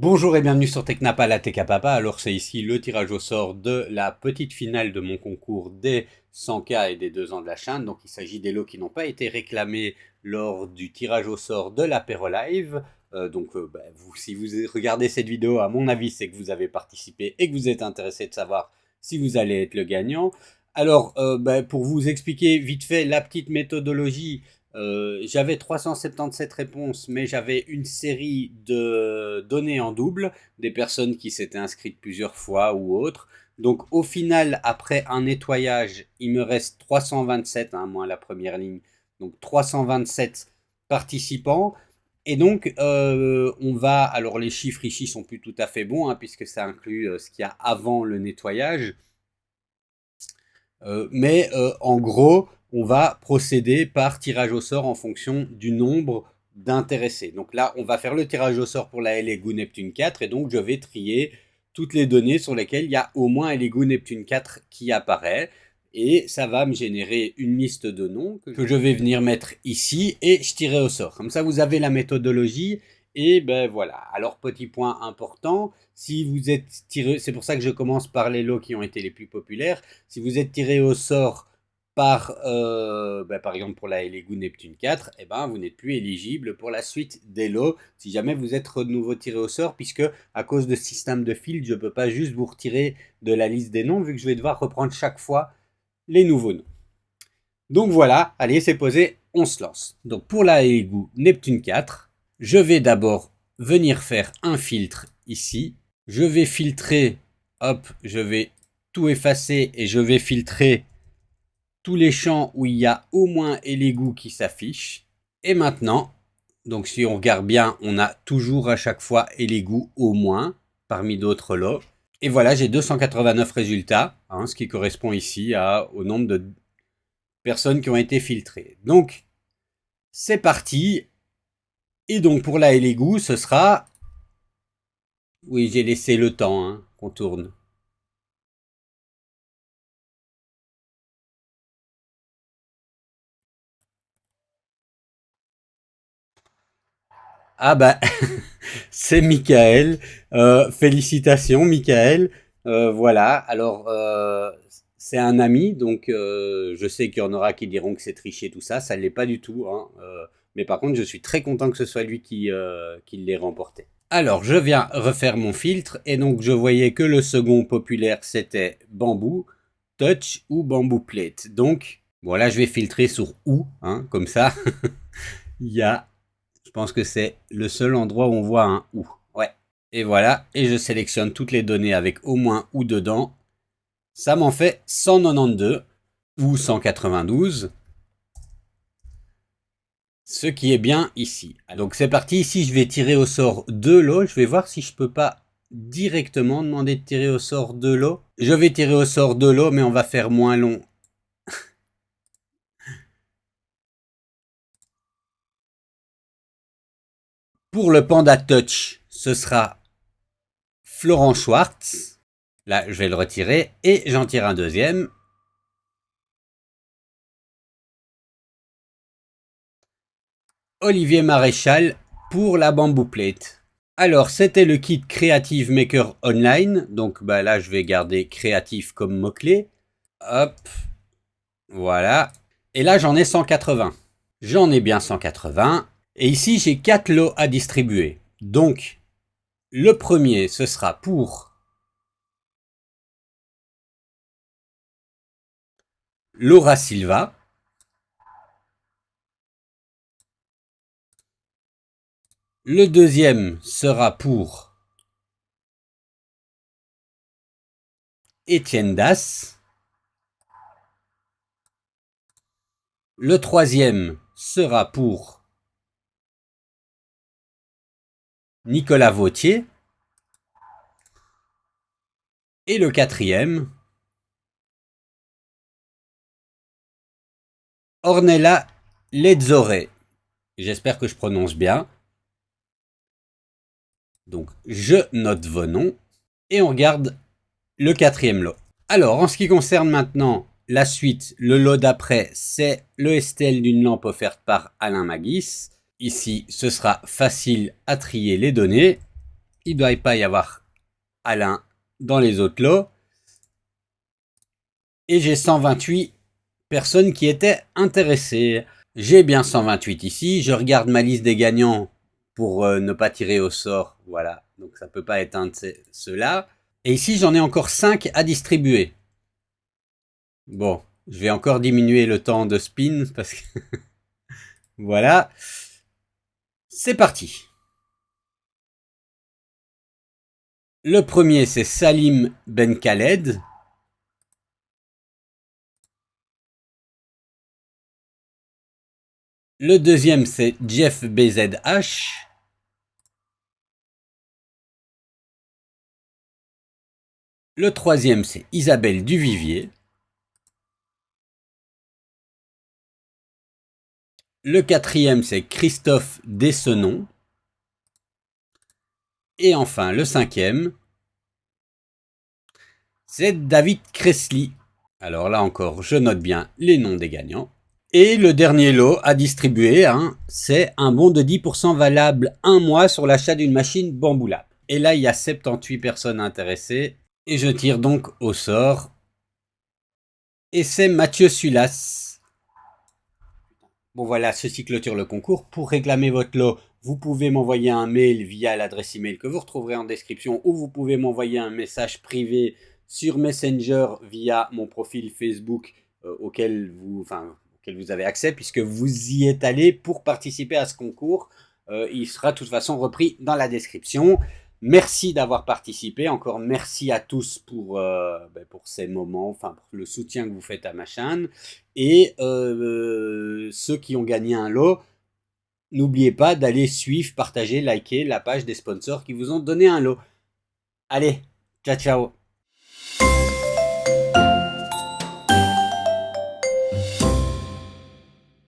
Bonjour et bienvenue sur Technapa, la Tech à Papa. Alors c'est ici le tirage au sort de la petite finale de mon concours des 100K et des 2 ans de la chaîne. Donc il s'agit des lots qui n'ont pas été réclamés lors du tirage au sort de l'apéro live. Si vous regardez cette vidéo, à mon avis, c'est que vous avez participé et que vous êtes intéressé de savoir si vous allez être le gagnant. Alors, pour vous expliquer vite fait la petite méthodologie, j'avais 377 réponses, mais j'avais une série de données en double, des personnes qui s'étaient inscrites plusieurs fois ou autres. Donc au final, après un nettoyage, il me reste 327, moins la première ligne, donc 327 participants. Et donc, alors les chiffres ici sont plus tout à fait bons, puisque ça inclut ce qu'il y a avant le nettoyage. En gros, on va procéder par tirage au sort en fonction du nombre d'intéressés. Donc là, on va faire le tirage au sort pour la LEGO Neptune 4 et donc je vais trier toutes les données sur lesquelles il y a au moins LEGO Neptune 4 qui apparaît. Et ça va me générer une liste de noms que je vais venir mettre ici et je tirerai au sort. Comme ça, vous avez la méthodologie. Et ben voilà. Alors, petit point important, si vous êtes tiré, c'est pour ça que je commence par les lots qui ont été les plus populaires. Si vous êtes tiré au sort par exemple pour la LEGO Neptune 4, vous n'êtes plus éligible pour la suite des lots si jamais vous êtes de nouveau tiré au sort, puisque à cause de ce système de field, je ne peux pas juste vous retirer de la liste des noms, vu que je vais devoir reprendre chaque fois les nouveaux noms. Donc voilà, allez, c'est posé, on se lance. Donc pour la LEGO Neptune 4, je vais d'abord venir faire un filtre ici. Je vais filtrer, hop, je vais tout effacer et je vais filtrer tous les champs où il y a au moins LEGO qui s'affichent. Et maintenant, donc si on regarde bien, on a toujours à chaque fois LEGO au moins, parmi d'autres lots. Et voilà, j'ai 289 résultats, ce qui correspond ici au nombre de personnes qui ont été filtrées. Donc, c'est parti. Et donc, pour la LEGO, ce sera... Oui, j'ai laissé le temps qu'on tourne. Ah bah, c'est Michael. Félicitations, Michael. Voilà, alors c'est un ami, donc je sais qu'il y en aura qui diront que c'est triché tout ça. Ça ne l'est pas du tout. Mais par contre, je suis très content que ce soit lui qui l'ait remporté. Alors, je viens refaire mon filtre et donc je voyais que le second populaire c'était bambou, touch ou bambou plate. Donc, voilà, je vais filtrer sur ou, comme ça. Il y a, je pense que c'est le seul endroit où on voit un ou. Ouais. Et voilà, et je sélectionne toutes les données avec au moins ou dedans. Ça m'en fait 192 ou 192. Ce qui est bien ici. Donc c'est parti, ici je vais tirer au sort 2 lots. Je vais voir si je peux pas directement demander de tirer au sort 2 lots. Je vais tirer au sort 2 lots, mais on va faire moins long. Pour le Panda Touch, ce sera Florent Schwartz. Là, je vais le retirer et j'en tire un deuxième. Olivier Maréchal pour la Bamboo Plate. Alors, c'était le kit Creative Maker Online. Donc là, je vais garder créatif comme mot-clé. Hop. Voilà. Et là, j'en ai 180. J'en ai bien 180. Et ici, j'ai 4 lots à distribuer. Donc, le premier, ce sera pour Laura Silva. Le deuxième sera pour Étienne Das. Le troisième sera pour Nicolas Vautier. Et le quatrième, Ornella Lezzore. J'espère que je prononce bien. Donc, je note vos noms et on regarde le quatrième lot. Alors, en ce qui concerne maintenant la suite, le lot d'après, c'est le STL d'une lampe offerte par Alain Maguis. Ici, ce sera facile à trier les données. il ne doit pas y avoir Alain dans les autres lots. Et j'ai 128 personnes qui étaient intéressées. J'ai bien 128 ici. Je regarde ma liste des gagnants pour ne pas tirer au sort. Voilà, donc ça ne peut pas être un de ceux-là. Et ici, j'en ai encore 5 à distribuer. Bon, je vais encore diminuer le temps de spin parce que... voilà. C'est parti. Le premier, c'est Salim Ben Khaled. Le deuxième, c'est Jeff BZH. Le troisième, c'est Isabelle Duvivier. Le quatrième, c'est Christophe Dessenon. Et enfin, le cinquième, c'est David Cressly. Alors là encore, je note bien les noms des gagnants. Et le dernier lot à distribuer, c'est un bon de 10% valable un mois sur l'achat d'une machine Bamboo Lab. Et là, il y a 78 personnes intéressées. Et je tire donc au sort. Et c'est Mathieu Sulas. Bon voilà, ceci clôture le concours. Pour réclamer votre lot, vous pouvez m'envoyer un mail via l'adresse email que vous retrouverez en description, ou vous pouvez m'envoyer un message privé sur Messenger via mon profil Facebook auquel vous avez accès, puisque vous y êtes allé pour participer à ce concours. Il sera de toute façon repris dans la description. Merci d'avoir participé. Encore merci à tous pour ces moments, pour le soutien que vous faites à ma chaîne. Et ceux qui ont gagné un lot, n'oubliez pas d'aller suivre, partager, liker la page des sponsors qui vous ont donné un lot. Allez, ciao ciao.